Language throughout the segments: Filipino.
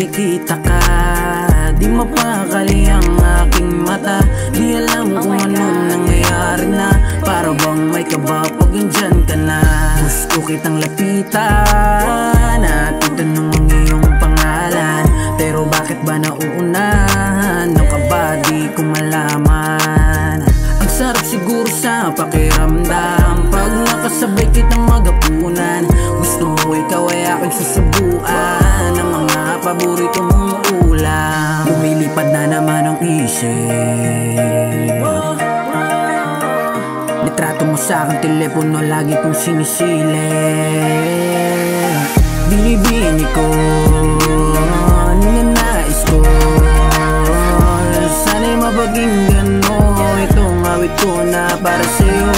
nakikita ka, di mapakali ang aking mata. Di alam kung anong nangyayari na, para bang may kaba pag andyan ka na. Gusto kitang lapitan at itanong ang iyong pangalan, pero bakit ba nauunahan? Ano ka ba, di ko malaman. Ang sarap siguro sa pakiramdam pag nakasabay kitang magapunan. Gusto mo ikaw ay aking susubuan ng mga paborito mong ulam. Lumilipad na naman ang isip, litrato mo sa aking telepono, lagi kong sinisilip. Binibini ko, ninanais ko, sana'y mapakinggan mo itong awit ko na para sa'yo.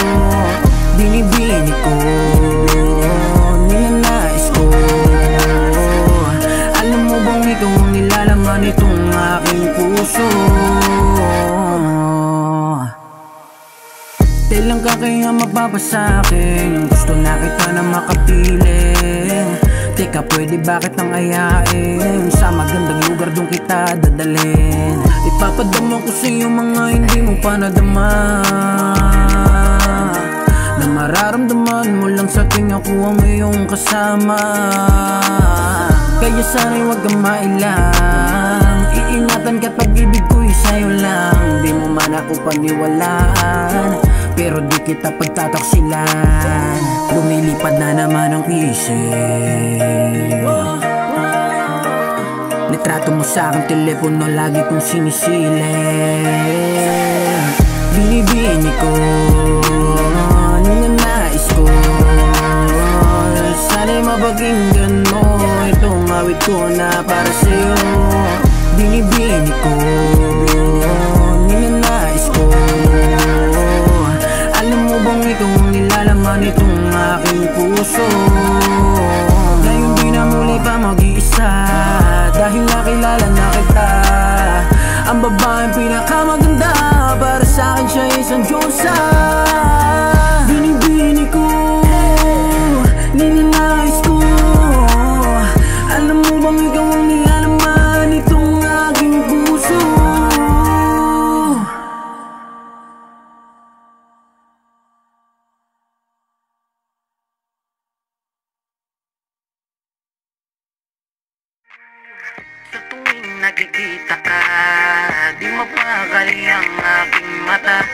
Binibini ko, ninanais ko, alam mo bang ikaw ang nilalaman itong aking puso. Kailan ka kaya mapapasakin? Gusto na kita na makapiling. Teka, pwede bakit nang ayain? Sa magandang lugar doon kita dadalhin. Ipapadama ko sa iyo mga hindi mo pa nadama, na mararamdaman mo lang sa tuwing ako ang iyong kasama. Kaya sana'y wag kang mailang, iingatan ka't pag-ibig ko'y sa'yo lang. Di mo man ako paniwalaan, pero di kita pagtataksilan. Lumilipad na naman ang isip, litrato mo sa aking telepono, lagi kong sinisilip. Binibini ko, ninanais ko, sana'y mapakinggan mo itong awit ko na para sa'yo. Binibini ko, ninanais ko, alam mo bang ikaw ang nilalaman itong aking puso. Ngayon di na muli pa mag-iisa, dahil nakilala na kita. Ang babaeng pinakamaganda, para sa'kin siya isang Diyosa. Binibini ko, ninanais ko, alam mo bang ikaw ang nilalaman itong aking puso. Sa tuwing nakikita ka, di mapakali ang aking mata.